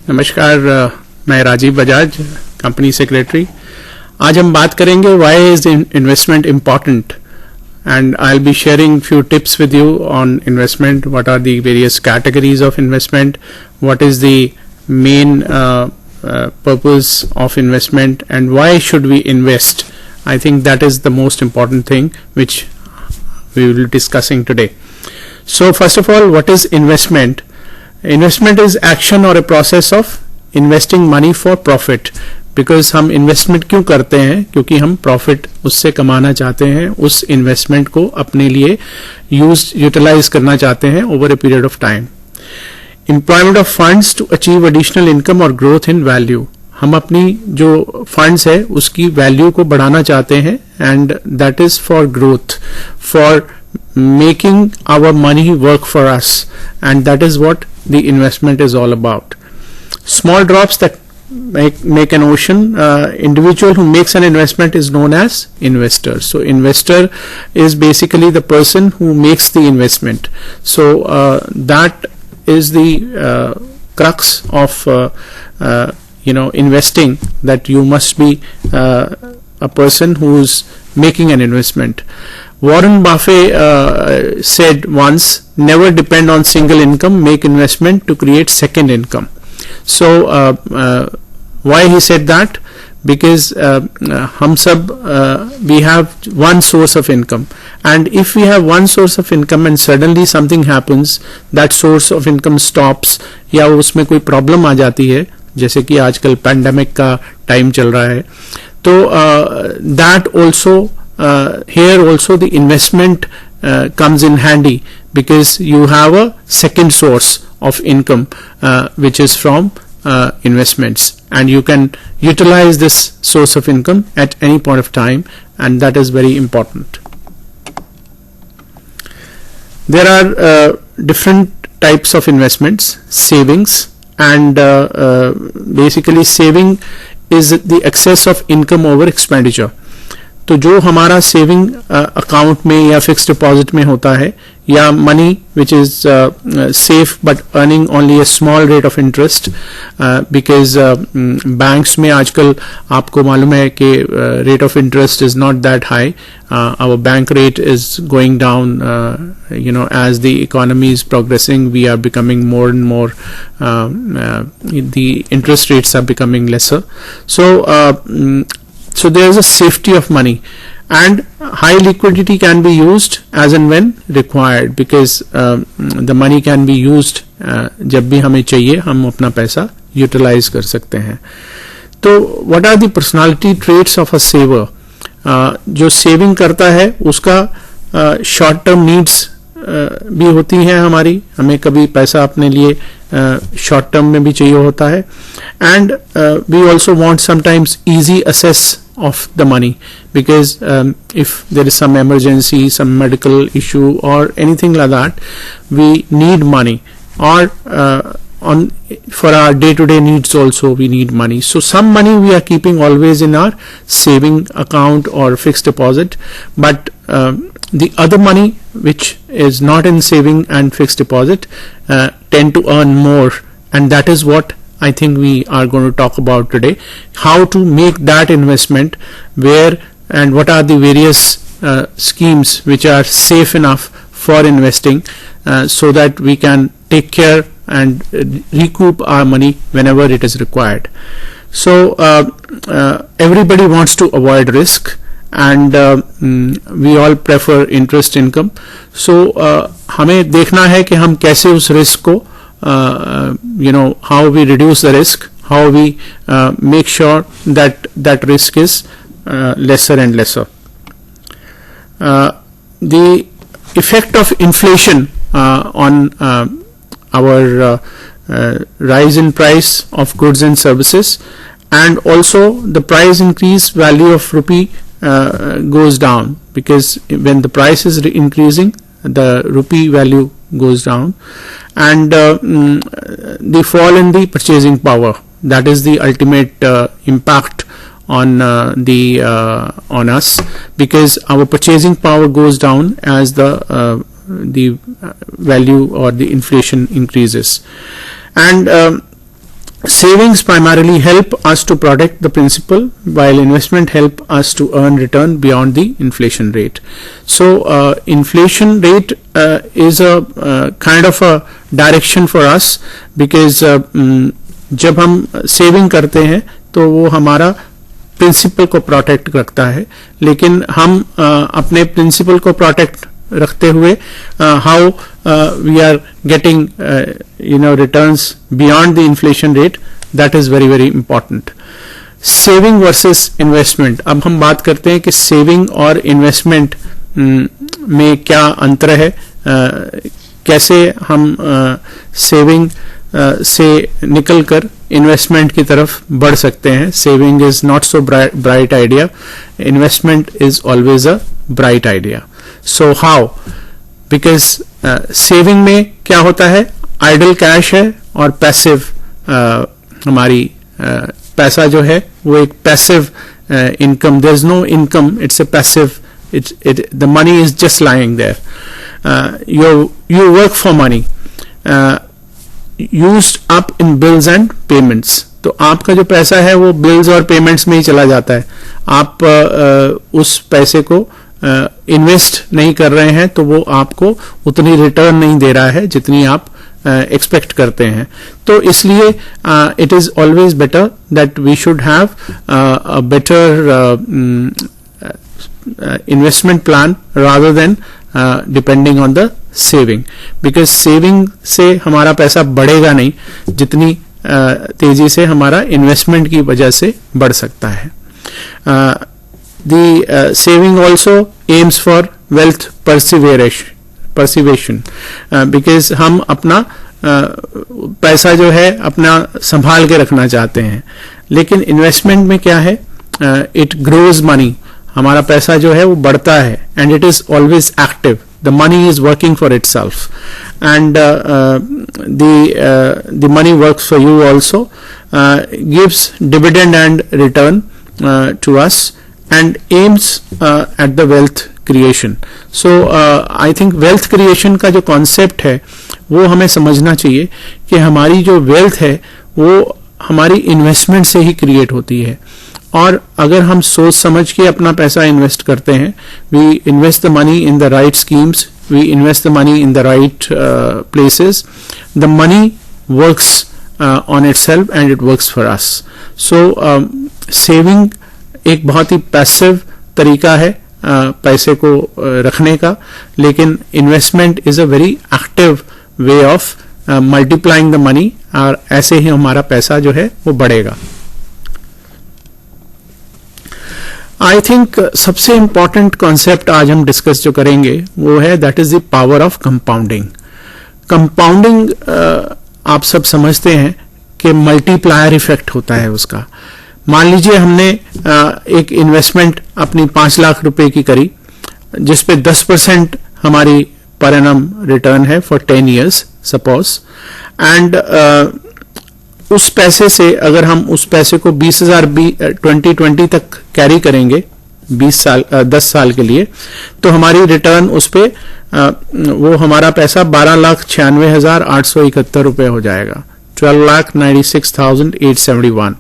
नमस्कार, मैं Rajiv Bajaj, company secretary. आज हम बात करेंगे why is investment important, and I'll be sharing few tips with you on investment. What are the various categories of investment, what is the main purpose of investment, and why should we invest. I think that is the most important thing which we will be discussing today. So first of all, what is investment? Investment is action or a process of investing money for profit. Because हम investment क्यों करते हैं? क्योंकि हम profit उससे कमाना चाहते हैं, उस इन्वेस्टमेंट को अपने लिए यूटिलाइज करना चाहते हैं over a period of time. Employment of funds to achieve additional income और ग्रोथ इन वैल्यू। हम अपनी जो फंड्स है उसकी वैल्यू को बढ़ाना चाहते हैं, and that is for growth, for making our money work for us, and that is what the investment is all about. Small drops that make an ocean. Individual who makes an investment is known as investor. So investor is basically the person who makes the investment. So that is the crux of investing, that you must be a person who's making an investment. Warren Buffett said once, never depend on single income, make investment to create second income. So why he said that? Because hum sab we have one source of income, and if we have one source of income and suddenly something happens, that source of income stops, या उसमें कोई problem आ जाती है, जैसे कि आजकल pandemic का time चल रहा है, तो that also here also the investment comes in handy, because you have a second source of income which is from investments, and you can utilize this source of income at any point of time, and that is very important. There are different types of investments. Savings, and basically saving is the excess of income over expenditure. तो जो हमारा saving account में या fixed deposit में होता है, या money which is safe but earning only a small rate of interest, because banks में आजकल आपको मालूम है कि rate of interest is not that high. Our bank rate is going down, as the economy is progressing, we are becoming more and more, the interest rates are becoming lesser. So there is a safety of money, and high liquidity can be used as and when required, because the money can be used जब भी हमें चाहिए हम अपना पैसा utilise कर सकते हैं. तो what are the personality traits of a saver? जो सेविंग करता है उसका शॉर्ट टर्म नीड्स भी होती हैं हमारी, हमें कभी पैसा अपने लिए शॉर्ट टर्म में भी चाहिए होता है, and we also want sometimes easy access of the money, because if there is some emergency, some medical issue or anything like that, we need money, or for our day-to-day needs also we need money. So some money we are keeping always in our saving account or fixed deposit, but the other money which is not in saving and fixed deposit tend to earn more, and that is what I think we are going to talk about today. How to make that investment, where and what are the various schemes which are safe enough for investing, so that we can take care and recoup our money whenever it is required. So everybody wants to avoid risk, and we all prefer interest income. So हमें देखना है कि हम कैसे उस risk को how we reduce the risk, how we make sure that that risk is lesser and lesser. The effect of inflation on our rise in price of goods and services, and also the price increase, value of rupee goes down, because when the price is increasing, the rupee value goes down, and the fall in the purchasing power, that is the ultimate impact on us, because our purchasing power goes down as the value or the inflation increases. And savings primarily help us to protect the principal, while investment help us to earn return beyond the inflation rate. So inflation rate is a kind of a direction for us, because जब हम saving करते हैं तो वो हमारा principal को protect रखता है, लेकिन हम अपने प्रिंसिपल को प्रोटेक्ट रखते हुए how we are getting returns beyond the inflation rate, that is very very important. Saving versus investment. अब हम बात करते हैं कि सेविंग और इन्वेस्टमेंट में क्या अंतर है, कैसे हम सेविंग से निकलकर इन्वेस्टमेंट की तरफ बढ़ सकते हैं. Saving is not so bright idea, investment is always a bright idea. So how? Because saving में क्या होता है, आइडल कैश है और पैसिव हमारी पैसा जो है वो एक passive income, there is no income, it's a passive, the money is just lying there. you work for money used up in bills and payments. तो आपका जो पैसा है वो बिल्स और पेमेंट्स में ही चला जाता है. आप उस पैसे को इन्वेस्ट नहीं कर रहे हैं तो वो आपको उतनी रिटर्न नहीं दे रहा है जितनी आप एक्सपेक्ट करते हैं. तो इसलिए it is always better that we should have a better investment plan rather than depending on the saving, because saving से हमारा पैसा बढ़ेगा नहीं जितनी तेजी से हमारा इन्वेस्टमेंट की वजह से बढ़ सकता है. The saving also aims for wealth preservation, because हम अपना पैसा जो है अपना संभाल के रखना चाहते हैं. लेकिन इन्वेस्टमेंट में क्या है, इट ग्रोज मनी, हमारा पैसा जो है वो बढ़ता है, and it is always active, the money is working for itself, and the money works for you also, gives dividend and return to us, and aims at the wealth creation. So I think wealth creation का जो concept है वो हमें समझना चाहिए कि हमारी जो वेल्थ है वो हमारी इन्वेस्टमेंट से ही क्रिएट होती है. और अगर हम सोच समझ के अपना पैसा इन्वेस्ट करते हैं, we invest the money in the right schemes, we invest the money in the right places, the money works on itself and it works for us. So saving एक बहुत ही पैसिव तरीका है पैसे को रखने का, लेकिन investment is a very active way of multiplying the money, और ऐसे ही हमारा पैसा जो है वो बढ़ेगा. आई थिंक सबसे इंपॉर्टेंट कॉन्सेप्ट आज हम डिस्कस जो करेंगे वो है that is the power of compounding. Compounding आप सब समझते हैं कि मल्टीप्लायर इफेक्ट होता है उसका. मान लीजिए हमने एक इन्वेस्टमेंट अपनी 5 लाख रुपए की करी, जिसपे 10% हमारी पर एनम रिटर्न है फॉर 10 years सपोज, एंड उस पैसे से अगर हम उस पैसे को 20,000 2020 तक कैरी करेंगे 10 साल के लिए, तो हमारी रिटर्न उस पे वो हमारा पैसा 12,96,871 रुपए हो जाएगा, 12,96,871.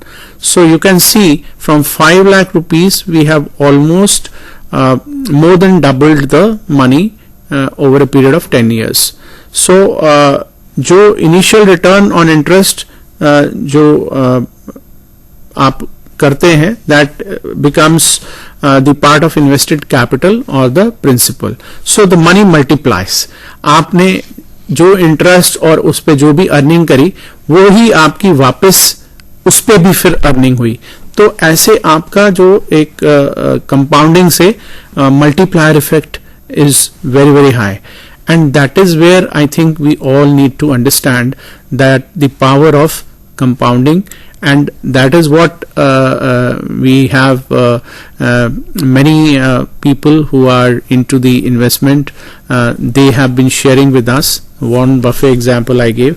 So you can see from 5 lakh rupees we have almost more than doubled the money over a period of 10 years. So जो initial return on interest जो आप करते हैं that becomes the part of invested capital or the principal. So the money multiplies. आपने जो interest और उस पे जो भी अर्निंग करी वो ही आपकी वापस उस पे भी फिर अर्निंग हुई. तो ऐसे आपका जो एक कंपाउंडिंग से multiplier effect is very very high, and that is where I think we all need to understand that the power of compounding, and that is what we have many people who are into the investment, they have been sharing with us. Warren Buffett example I gave.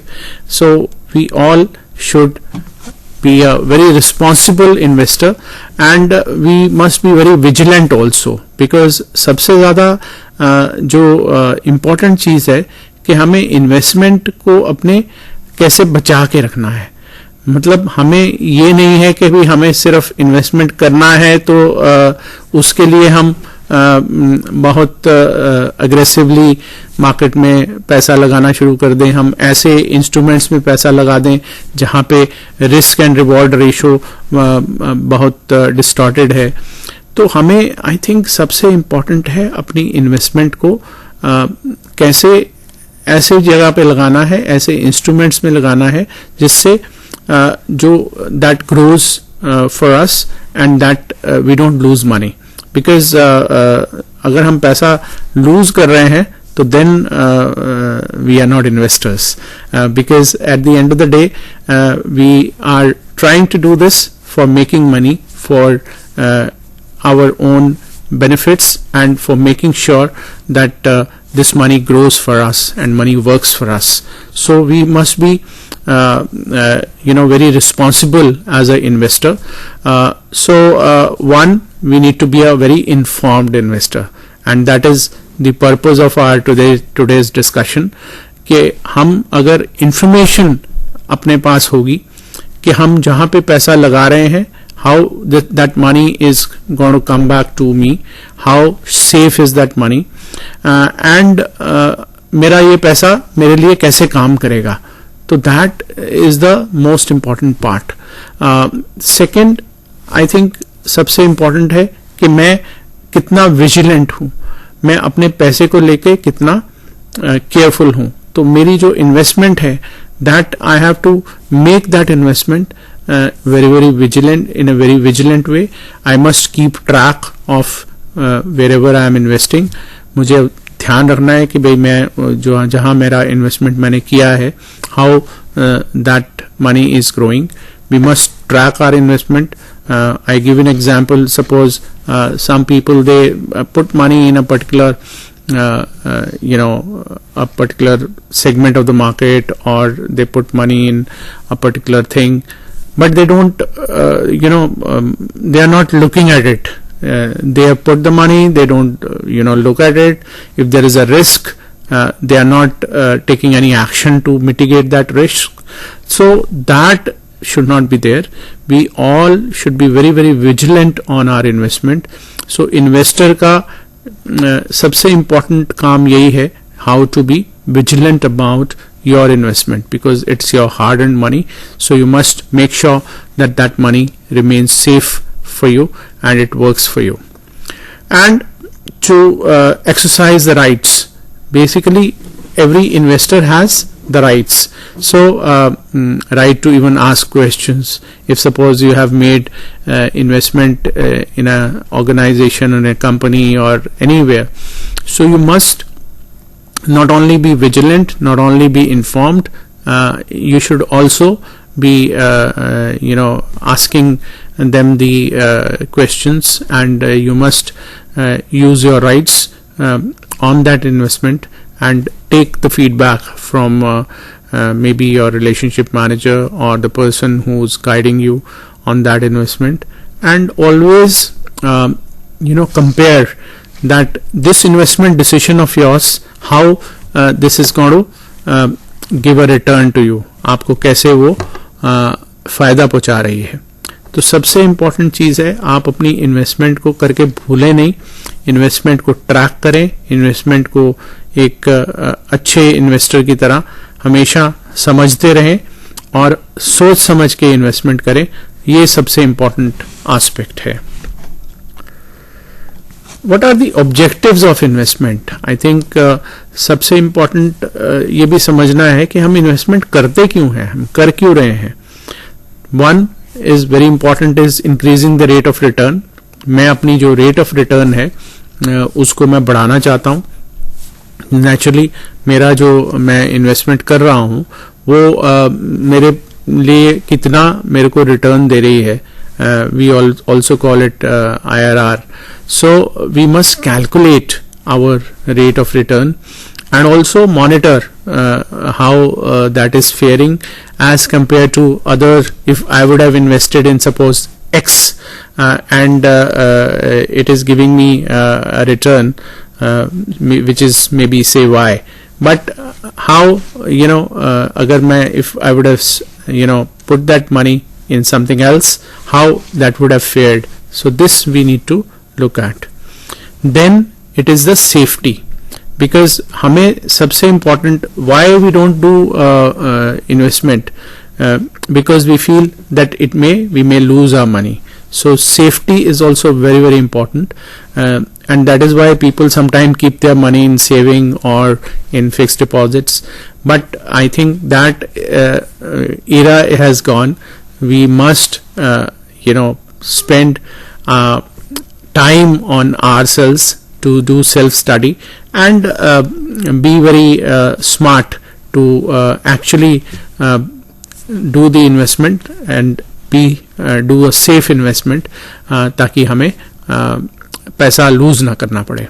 So we all should be a very responsible investor, and we must be very vigilant also, because सबसे ज़्यादा जो important चीज़ है कि हमें investment को अपने कैसे बचा के रखना है. मतलब हमें ये नहीं है कि भी हमें सिर्फ इन्वेस्टमेंट करना है तो उसके लिए हम बहुत अग्रेसिवली मार्केट में पैसा लगाना शुरू कर दें, हम ऐसे इंस्ट्रूमेंट्स में पैसा लगा दें जहां पे रिस्क एंड रिवॉर्ड रेशो बहुत डिस्टॉर्टेड है। तो हमें आई थिंक सबसे इम्पॉर्टेंट है अपनी इन्वेस्टमेंट को कैसे ऐसे जगह पे लगाना है, ऐसे इंस्ट्रूमेंट्स में लगाना है जिससे जो that grows for us and that we don't lose money, because अगर हम पैसा लूज कर रहे हैं तो then we are not investors, because at the end of the day we are trying to do this for making money for our own benefits and for making sure that this money grows for us and money works for us. So we must be very responsible as an investor. One, we need to be a very informed investor, and that is the purpose of our today's discussion, कि हम अगर information अपने पास होगी कि हम जहां पे पैसा लगा रहे हैं, how that money is going to come back to me, how safe is that money, and मेरा ये पैसा मेरे लिए कैसे काम करेगा, तो that is the most important part. Second, I think सबसे important है कि मैं कितना vigilant हूँ, मैं अपने पैसे को लेके कितना careful हूँ। तो मेरी जो investment है, that I have to make that investment very vigilant, in a very vigilant way. I must keep track of wherever I am investing. मुझे ध्यान रखना है कि भाई मैं जो जहां मेरा इन्वेस्टमेंट मैंने किया है, how that money is growing. We must track our investment. I give an example. Suppose some people, they put money in a particular a particular segment of the market, or they put money in a particular thing, but they don't they are not looking at it. They have put the money, they don't look at it. If there is a risk, they are not taking any action to mitigate that risk. So that should not be there. We all should be very vigilant on our investment. So investor का सबसे important काम यही है, how to be vigilant about your investment, because it's your hard-earned money. So you must make sure that that money remains safe for you and it works for you. And to exercise the rights, basically every investor has the rights. So right to even ask questions. If suppose you have made investment in a organization, in a company, or anywhere, so you must not only be vigilant, not only be informed, you should also be asking them the questions, and you must use your rights on that investment and take the feedback from maybe your relationship manager or the person who's guiding you on that investment, and always compare that this investment decision of yours, how this is going to give a return to you, आपको कैसे वो फायदा पहुंचा रही है। तो सबसे important चीज़ है, आप अपनी इन्वेस्टमेंट को करके भूलें नहीं, इन्वेस्टमेंट को ट्रैक करें, इन्वेस्टमेंट को एक अच्छे इन्वेस्टर की तरह हमेशा समझते रहें और सोच समझ के इन्वेस्टमेंट करें। ये सबसे इम्पोर्टेंट एस्पेक्ट है। What are the objectives of investment? I think सबसे इम्पोर्टेंट ये भी समझना है कि हम इन्वेस्टमेंट करते क्यों हैं, हम कर क्यों रहे हैं। One is very important is increasing the rate of return. मैं अपनी जो रेट ऑफ रिटर्न है उसको मैं बढ़ाना चाहता हूँ। नेचुरली मेरा जो मैं इन्वेस्टमेंट कर रहा हूँ वो मेरे लिए कितना मेरे को रिटर्न दे रही है। We also call it IRR. So we must calculate our rate of return and also monitor how that is faring as compared to other. If I would have invested in suppose X and it is giving me a return which is maybe say Y, but how अगर मैं if I would have put that money in something else, how that would have fared. So this we need to look at. Then it is the safety, because हमें सबसे important, why we don't do investment, because we feel that we may lose our money. So safety is also very, very important, and that is why people sometimes keep their money in saving or in fixed deposits. But I think that era has gone. We must spend time on ourselves to do self-study and be very smart to actually do the investment and do a safe investment, ताकि हमें पैसा loose ना करना पड़े.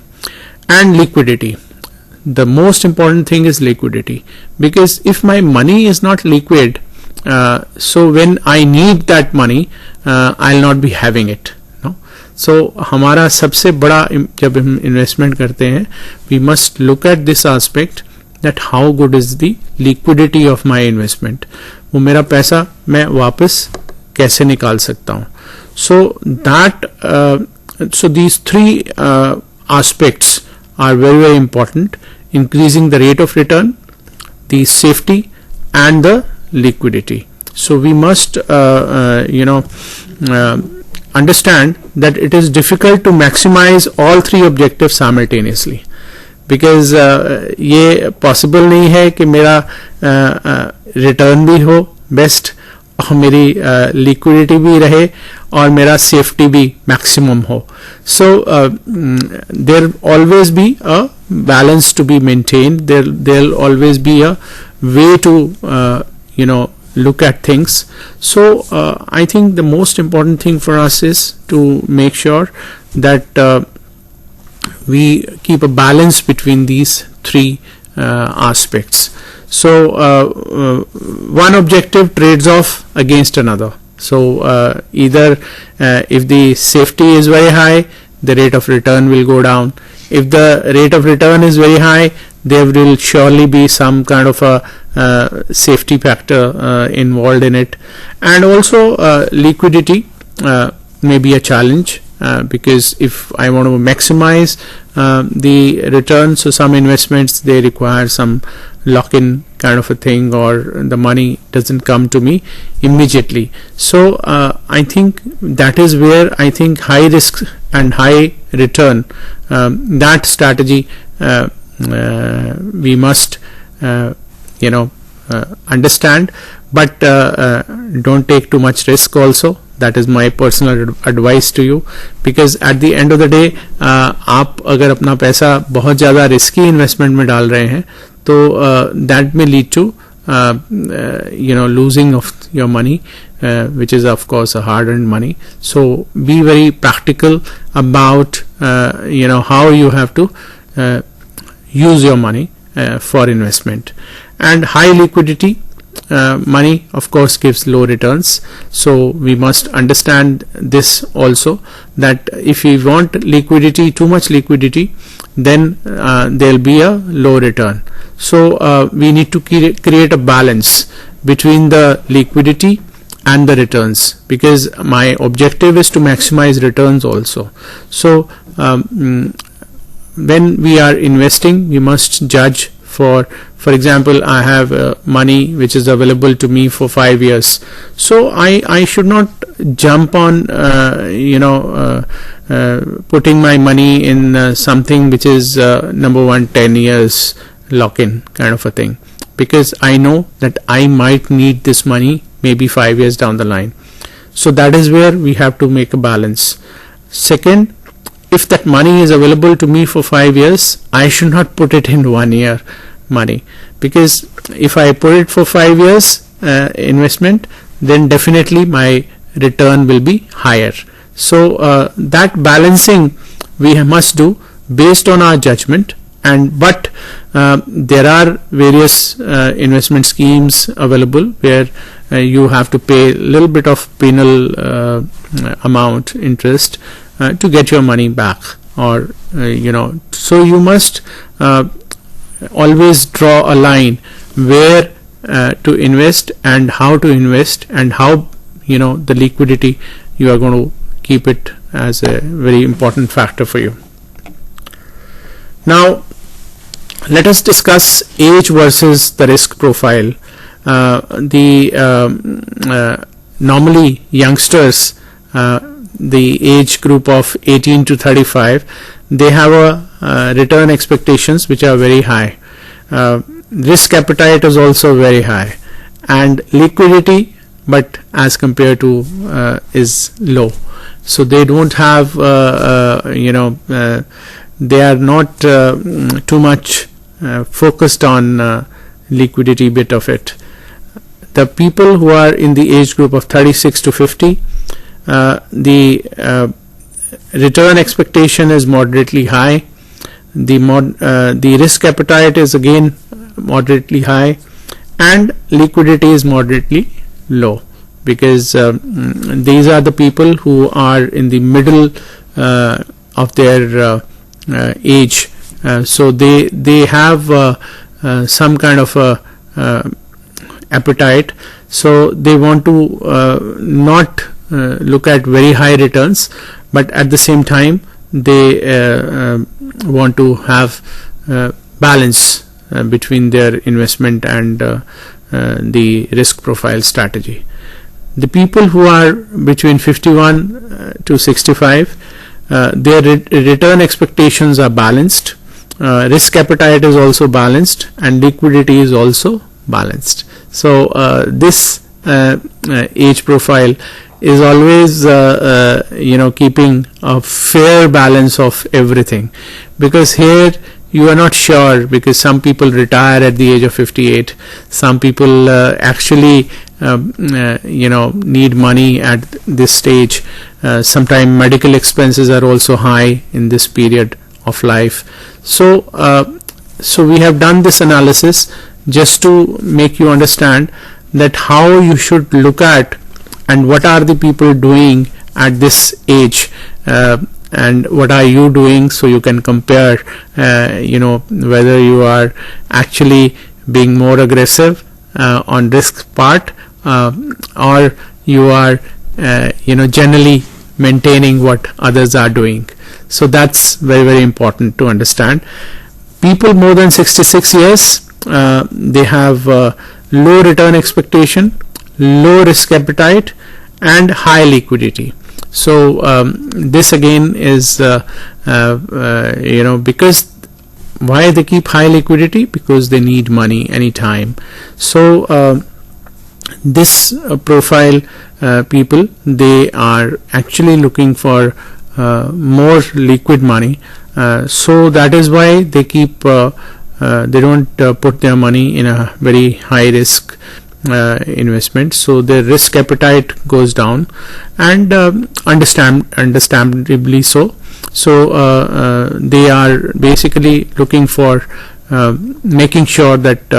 And liquidity, the most important thing is liquidity, because if my money is not liquid, so when I need that money, I'll not be having it. So हमारा सबसे बड़ा, जब हम इन्वेस्टमेंट करते हैं, we must look at this aspect, that how good is the liquidity of my investment. वो मेरा पैसा मैं वापस कैसे निकाल सकता हूँ. So these three aspects are very, very important: increasing the rate of return, the safety, and the liquidity. So we must understand that it is difficult to maximize all three objectives simultaneously, because ये possible नहीं है कि मेरा return भी हो best, और मेरी liquidity भी रहे, और मेरा safety भी maximum हो. So there always be a balance to be maintained. There'll always be a way to look at things. So I think the most important thing for us is to make sure that we keep a balance between these three aspects. So one objective trades off against another. So either if the safety is very high, the rate of return will go down. If the rate of return is very high, there will surely be some kind of a safety factor involved in it. And also liquidity may be a challenge, because if I want to maximize the return, so some investments, they require some lock-in kind of a thing, or the money doesn't come to me immediately. So I think that is where I think high risk and high return, that strategy we must understand, but don't take too much risk also. That is my personal advice to you, because at the end of the day आप अगर अपना पैसा बहुत ज़्यादा risky investment में डाल रहे हैं, तो that may lead to losing of your money, which is of course a hard-earned money. So be very practical about how you have to use your money for investment. And high liquidity money of course gives low returns. So we must understand this also, that if we want liquidity, too much liquidity, then there will be a low return. So we need to create a balance between the liquidity and the returns, because my objective is to maximize returns also. So when we are investing, we must judge for example, I have money which is available to me for 5 years. So I should not jump on putting my money in something which is number one 10 years lock-in kind of a thing, because I know that I might need this money maybe 5 years down the line. So that is where we have to make a balance. Second, if that money is available to me for 5 years, I should not put it in 1 year money, because if I put it for 5 years investment, then definitely my return will be higher. So that balancing we must do based on our judgment. But there are various investment schemes available where you have to pay a little bit of penal amount interest to get your money back, or so you must always draw a line where to invest and how to invest, and how the liquidity you are going to keep it as a very important factor for you. Now let us discuss age versus the risk profile. Normally youngsters, the age group of 18 to 35, they have a return expectations which are very high. Risk appetite is also very high, and liquidity, but as compared to is low. So they don't have they are not too much focused on liquidity bit of it. The people who are in the age group of 36 to 50, the return expectation is moderately high. The risk appetite is again moderately high, and liquidity is moderately low, because these are the people who are in the middle of their age. So they have some kind of a appetite, so they want to not look at very high returns, but at the same time they want to have balance between their investment and the risk profile strategy. The people who are between 51 to 65, their return expectations are balanced, risk appetite is also balanced, and liquidity is also balanced. So this age profile is always keeping a fair balance of everything, because here you are not sure, because some people retire at the age of 58, some people actually need money at this stage. Sometimes medical expenses are also high in this period of life. So we have done this analysis just to make you understand that how you should look at and what are the people doing at this age, and what are you doing, so you can compare whether you are actually being more aggressive on risk part, or you are generally maintaining what others are doing. So that's very, very important to understand. People more than 66 years, they have low return expectation, low risk appetite, and high liquidity. So this again is because why they keep high liquidity, because they need money anytime. So this profile people, they are actually looking for more liquid money, so that is why they keep they don't put their money in a very high risk investment. So their risk appetite goes down, and understandably so. So they are basically looking for making sure that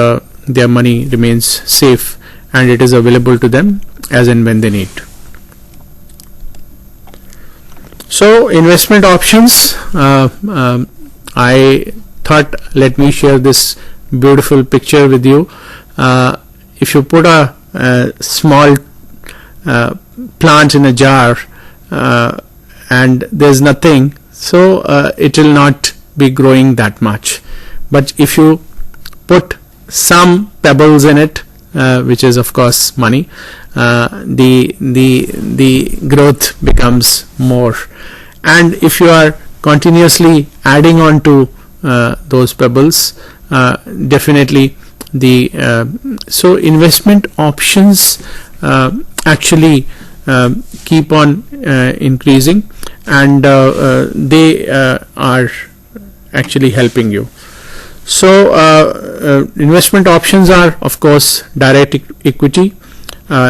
their money remains safe and it is available to them as and when they need. So investment options, I thought let me share this beautiful picture with you. If you put a small plant in a jar and there's nothing, so it will not be growing that much. But if you put some pebbles in it, which is of course money, the growth becomes more. And if you are continuously adding on to those pebbles, definitely so investment options actually keep on increasing, and they are actually helping you. So investment options are of course direct equity,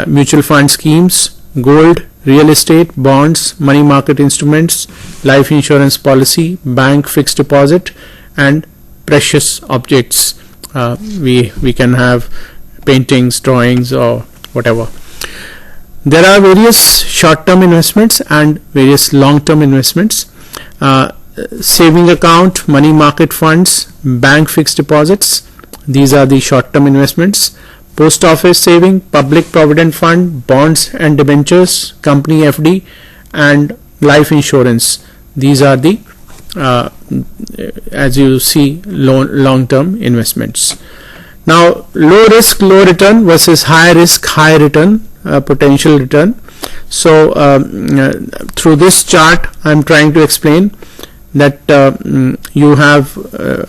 mutual fund schemes, gold, real estate, bonds, money market instruments, life insurance policy, bank fixed deposit, and precious objects. We can have paintings, drawings, or whatever. There are various short-term investments and various long-term investments. Saving account, money market funds, bank fixed deposits, these are the short-term investments. post office saving, public provident fund, bonds and debentures, company FD, and life insurance. These are the as you see long-term investments. Now, low risk, low return versus high risk, high return, potential return. So through this chart I am trying to explain that you have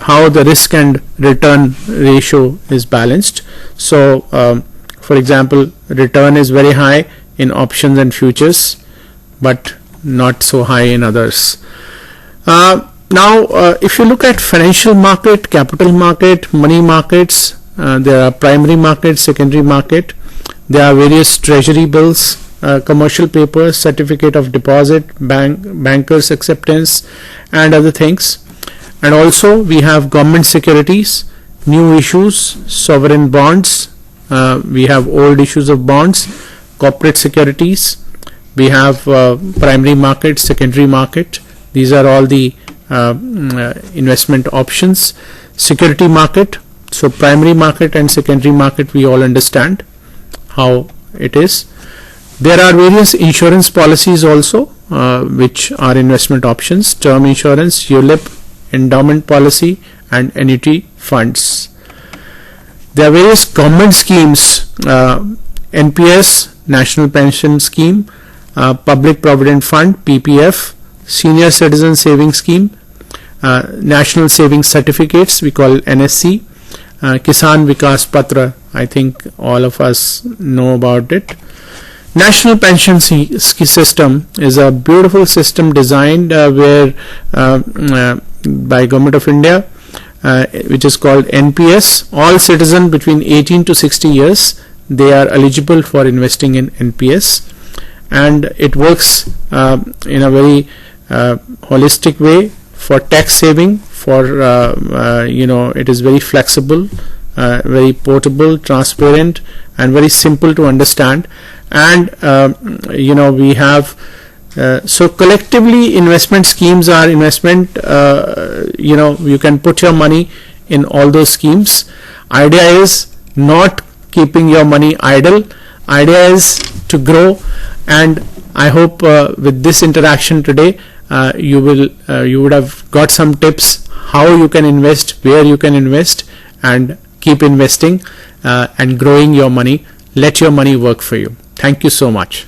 how the risk and return ratio is balanced. So for example, return is very high in options and futures, but not so high in others. Now if you look at financial market, capital market, money markets, there are primary market, secondary market, there are various treasury bills, commercial papers, certificate of deposit, bankers acceptance, and other things. And also we have government securities, new issues, sovereign bonds, we have old issues of bonds, corporate securities, we have primary market, secondary market. These are all the investment options. Security market, so primary market and secondary market we all understand how it is. There are various insurance policies also which are investment options: term insurance, ULIP, endowment policy, and annuity funds. There are various government schemes: NPS, National Pension Scheme, Public Provident Fund, PPF, Senior Citizen Savings Scheme, National Savings Certificates, we call NSC, Kisan Vikas Patra, I think all of us know about it. National pension system is a beautiful system designed by Government of India, which is called NPS. All citizens between 18 to 60 years, they are eligible for investing in NPS, and it works in a very holistic way for tax saving, for it is very flexible, very portable, transparent, and very simple to understand. And we have so collectively investment schemes are investment, you can put your money in all those schemes. Idea is not keeping your money idle, idea is to grow. And I hope with this interaction today you would have got some tips how you can invest, where you can invest, and keep investing and growing your money. Let your money work for you. Thank you so much.